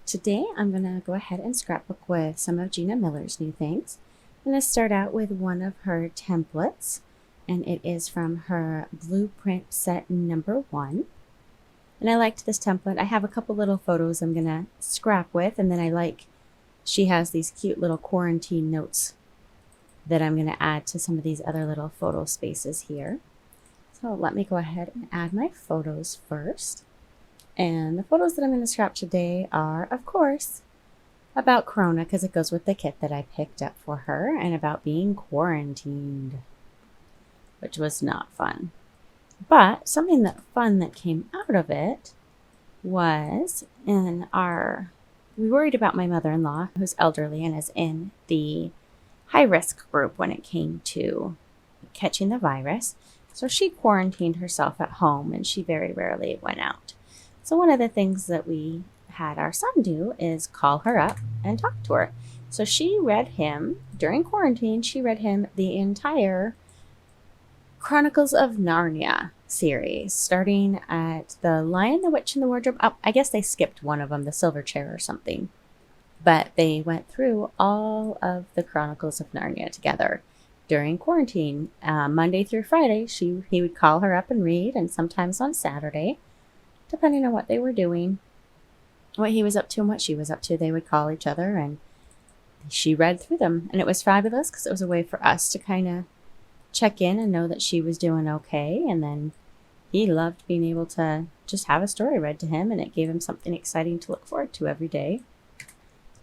Today I'm going to go ahead and scrapbook with some of Gina Miller's new things. I'm going to start out with one of her templates, and it is from her blueprint set #1. And I liked this template. I have a couple little photos I'm going to scrap with, and then she has these cute little quarantine notes that I'm going to add to some of these other little photo spaces here. So let me go ahead and add my photos first. And the photos that I'm going to scrap today are, of course, about Corona, because it goes with the kit that I picked up for her, and about being quarantined, which was not fun. But something fun that came out of it was we worried about my mother-in-law, who's elderly and is in the high-risk group when it came to catching the virus. So she quarantined herself at home, and she very rarely went out. So one of the things that we had our son do is call her up and talk to her. So she read him, during quarantine, she read him the entire Chronicles of Narnia series, starting at The Lion, the Witch, and the Wardrobe. Oh, I guess they skipped one of them, The Silver Chair or something. But they went through all of the Chronicles of Narnia together during quarantine. Monday through Friday, he would call her up and read, and sometimes on Saturday, depending on what they were doing, what he was up to and what she was up to, they would call each other, and she read through them. And it was fabulous because it was a way for us to kind of check in and know that she was doing okay. And then he loved being able to just have a story read to him, and it gave him something exciting to look forward to every day.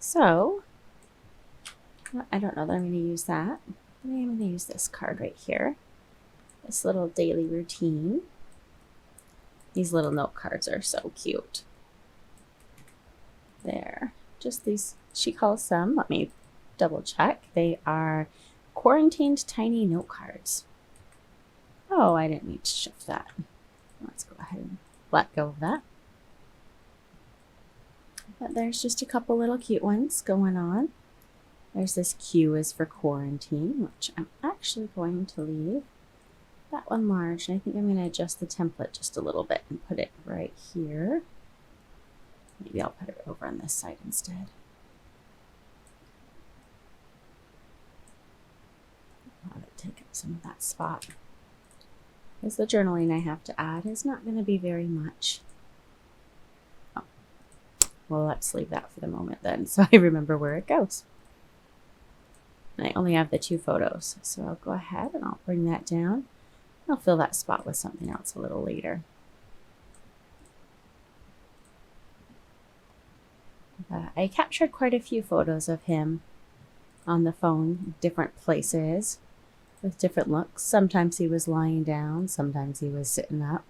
So I don't know that I'm going to use that. I'm going to use this card right here, this little daily routine. These little note cards are so cute. There. Just these, she calls them, let me double check. They are quarantined tiny note cards. Oh, I didn't need to shift that. Let's go ahead and let go of that. But there's just a couple little cute ones going on. There's this Q is for quarantine, which I'm actually going to leave that one large, and I think I'm going to adjust the template just a little bit and put it right here. Maybe I'll put it over on this side instead. I'll take up some of that spot, because the journaling I have to add is not going to be very much. Oh, well, let's leave that for the moment then, so I remember where it goes. And I only have the 2 photos, so I'll go ahead and I'll bring that down. I'll fill that spot with something else a little later. I captured quite a few photos of him on the phone, different places, with different looks. Sometimes he was lying down, sometimes he was sitting up.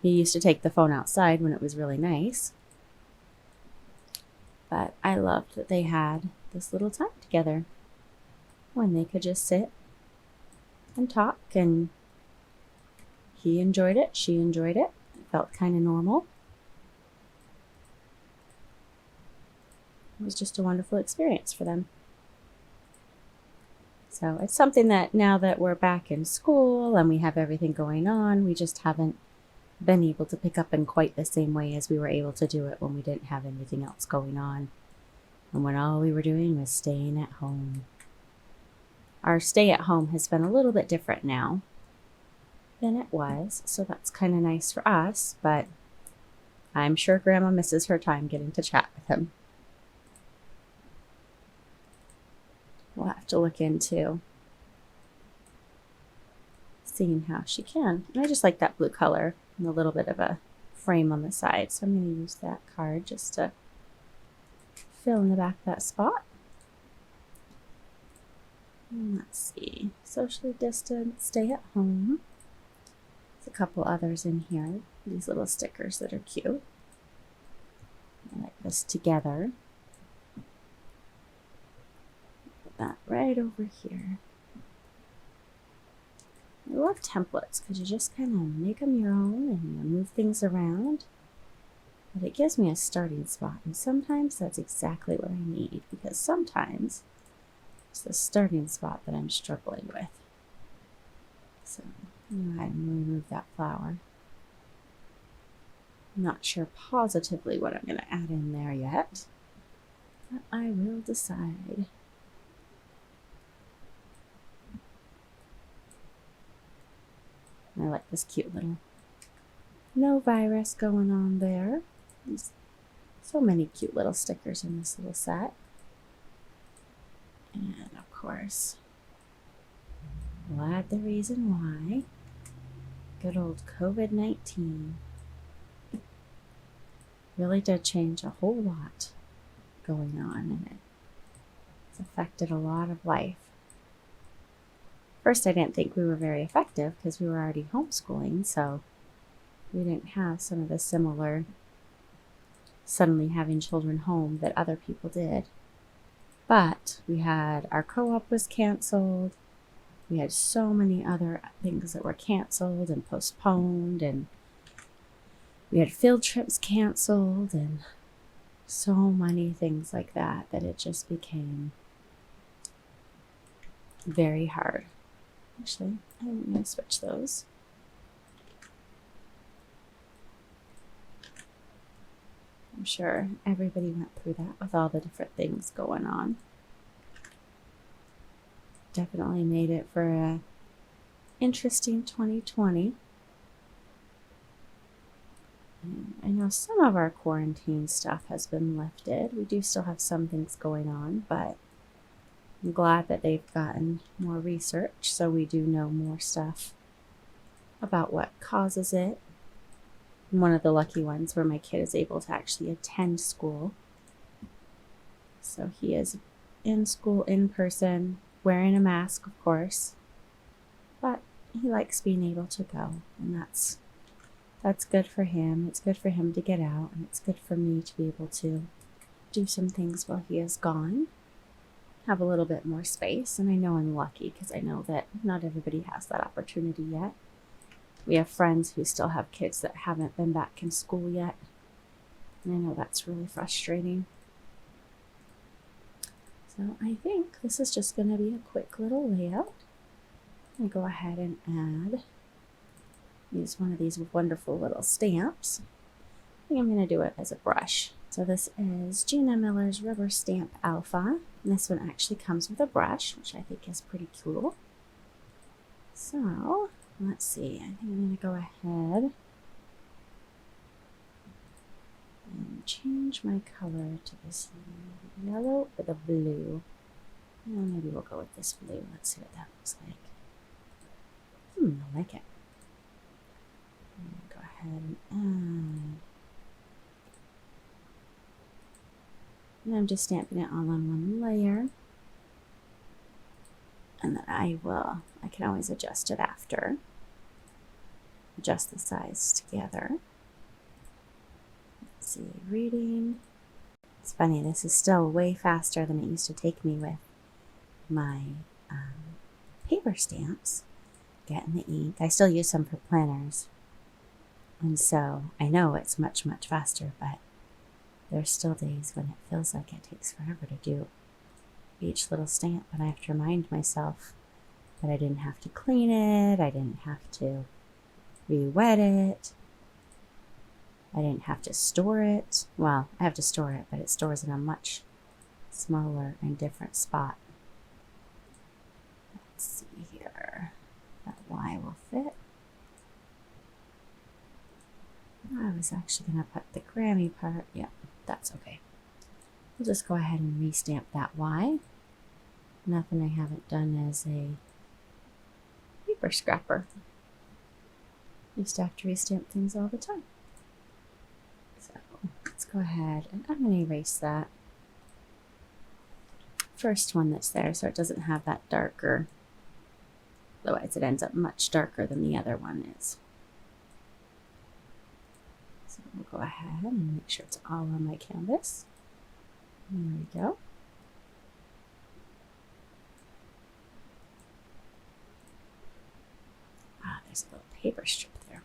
He used to take the phone outside when it was really nice. But I loved that they had this little time together when they could just sit and talk, and he enjoyed it, she enjoyed it. It felt kind of normal. It was just a wonderful experience for them. So it's something that now that we're back in school and we have everything going on, we just haven't been able to pick up in quite the same way as we were able to do it when we didn't have anything else going on, and when all we were doing was staying at home. Our stay at home has been a little bit different now than it was, so that's kind of nice for us, but I'm sure Grandma misses her time getting to chat with him. We'll have to look into seeing how she can. And I just like that blue color and a little bit of a frame on the side, so I'm going to use that card just to fill in the back of that spot. Let's see, socially distant, stay at home. There's a couple others in here, these little stickers that are cute. I like this together. Put that right over here. I love templates because you just kind of make them your own and you move things around. But it gives me a starting spot, and sometimes that's exactly what I need, because sometimes it's the starting spot that I'm struggling with. So I'm going to remove that flower. Not sure positively what I'm going to add in there yet, but I will decide. I like this cute little no virus going on there. There's so many cute little stickers in this little set. And of course, we'll add the reason why. Good old COVID-19 really did change a whole lot going on, and it's affected a lot of life. First, I didn't think we were very effective because we were already homeschooling, so we didn't have some of the similar suddenly having children home that other people did. But we had our co-op was canceled. We had so many other things that were canceled and postponed, and we had field trips canceled and so many things like that, that it just became very hard. Actually, I'm going to switch those. I'm sure everybody went through that with all the different things going on. Definitely made it for a interesting 2020. And I know some of our quarantine stuff has been lifted. We do still have some things going on, but I'm glad that they've gotten more research, so we do know more stuff about what causes it. I'm one of the lucky ones where my kid is able to actually attend school. So he is in school in person, wearing a mask, of course, but he likes being able to go, and that's good for him. It's good for him to get out, and it's good for me to be able to do some things while he is gone, have a little bit more space. And I know I'm lucky because I know that not everybody has that opportunity yet. We have friends who still have kids that haven't been back in school yet, and I know that's really frustrating. So I think this is just going to be a quick little layout. I'm going to go ahead and use one of these wonderful little stamps. I think I'm going to do it as a brush. So this is Gina Miller's Rubber Stamp Alpha. And this one actually comes with a brush, which I think is pretty cool. So let's see, I think I'm going to go ahead and change my color to this yellow or the blue. Well, maybe we'll go with this blue. Let's see what that looks like. I like it. Go ahead and add. And I'm just stamping it all on one layer. And then I can always adjust it after. Adjust the size together. Let's see, reading. It's funny, this is still way faster than it used to take me with my paper stamps. Getting the ink. I still use some for planners. And so I know it's much, much faster, but there's still days when it feels like it takes forever to do each little stamp, and I have to remind myself that I didn't have to clean it, I didn't have to re-wet it, I didn't have to store it. Well, I have to store it, but it stores in a much smaller and different spot. Let's see here. That Y will fit. I was actually going to put the Grammy part. Yeah, that's okay. We'll just go ahead and restamp that Y. Nothing I haven't done as a paper scrapper. Used to have to restamp things all the time. So let's go ahead and I'm going to erase that first one that's there so it doesn't have that darker. Otherwise it ends up much darker than the other one is. So we'll go ahead and make sure it's all on my canvas. There we go. There's a little paper strip there.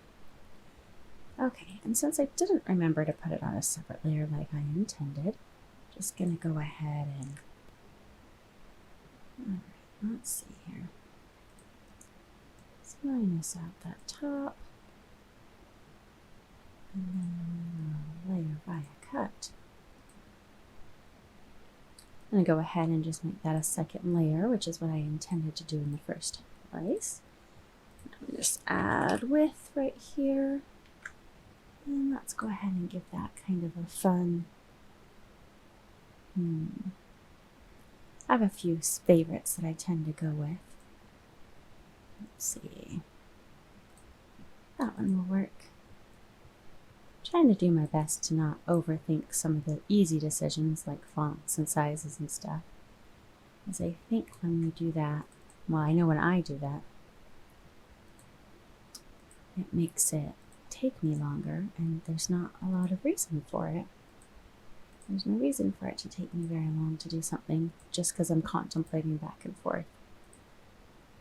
Okay, and since I didn't remember to put it on a separate layer like I intended, just gonna go ahead and let's see here. Let's minus out that top. and then layer via cut. I'm going to go ahead and just make that a second layer, which is what I intended to do in the first place. Just add width right here. And let's go ahead and give that kind of a fun. I have a few favorites that I tend to go with. Let's see. That one will work. Trying to do my best to not overthink some of the easy decisions like fonts and sizes and stuff. Because I think when we do that, well, I know when I do that, it makes it take me longer, and there's not a lot of reason for it. There's no reason for it to take me very long to do something just because I'm contemplating back and forth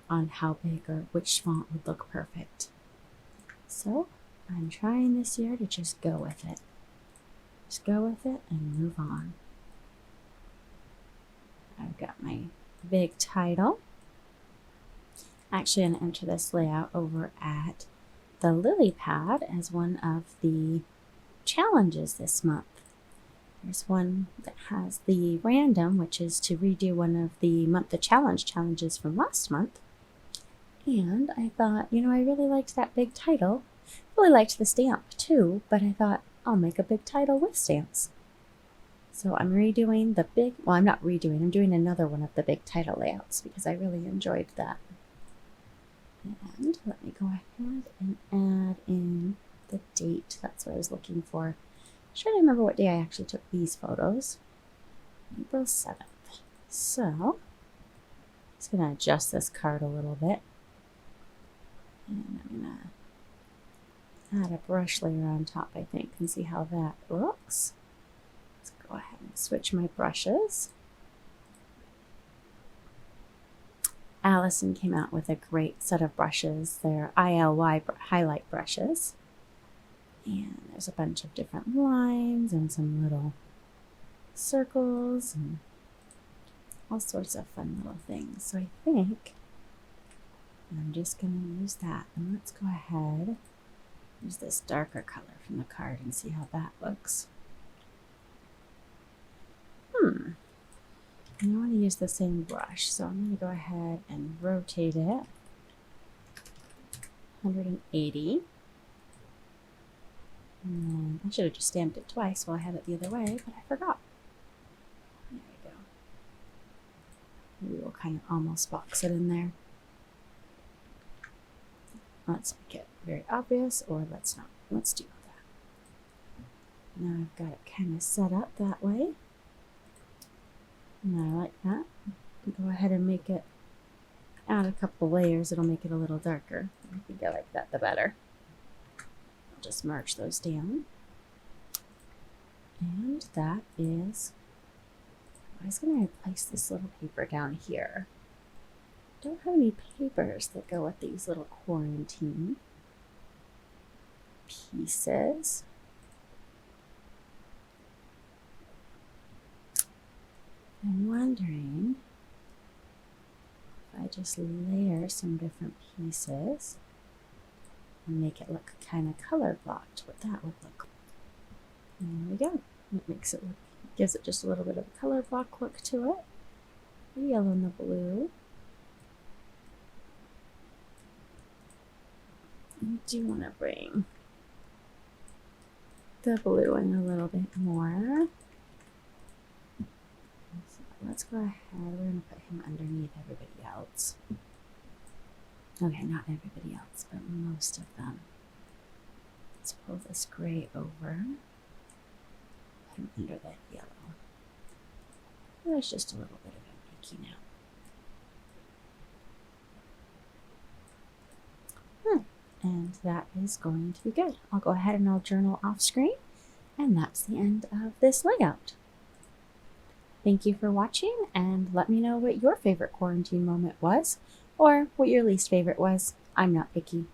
on how big or which font would look perfect. So I'm trying this year to just go with it. Just go with it and move on. I've got my big title. Actually, I'm going to enter this layout over at the Lilypad as one of the challenges this month. There's one that has the random, which is to redo one of the month the challenge challenges from last month. And I thought, you know, I really liked that big title. Really liked the stamp too, but I thought I'll make a big title with stamps. So I'm redoing the big, well, I'm not redoing, I'm doing another one of the big title layouts because I really enjoyed that. And let me go ahead and add in the date. That's what I was looking for. I'm trying to remember what day I actually took these photos. April 7th. So, I'm just going to adjust this card a little bit. And I'm going to add a brush layer on top, I think, and see how that looks. Let's go ahead and switch my brushes. Allison came out with a great set of brushes. They're ILY highlight brushes. And there's a bunch of different lines and some little circles and all sorts of fun little things. So I think I'm just going to use that. And let's go ahead, use this darker color from the card and see how that looks. I want to use the same brush, so I'm going to go ahead and rotate it 180. And then I should have just stamped it twice while I had it the other way, but I forgot. There we go. Maybe we'll kind of almost box it in there. Let's make it very obvious, or let's not. Let's do that. Now I've got it kind of set up that way. And I like that. Go ahead and make it, add a couple layers, it'll make it a little darker. I think I like that the better. I'll just merge those down. And that is, I was going to replace this little paper down here. Don't have any papers that go with these little quarantine pieces. I'm wondering if I just layer some different pieces and make it look kind of color blocked, what that would look like. There we go. It makes it look, gives it just a little bit of a color block look to it. The yellow and the blue. I do want to bring the blue in a little bit more. Let's go ahead, we're going to put him underneath everybody else. Okay, not everybody else, but most of them. Let's pull this gray over. Put him under that yellow. There's just a little bit of him peeking out. And that is going to be good. I'll go ahead and I'll journal off screen. And that's the end of this layout. Thank you for watching, and let me know what your favorite quarantine moment was, or what your least favorite was. I'm not picky.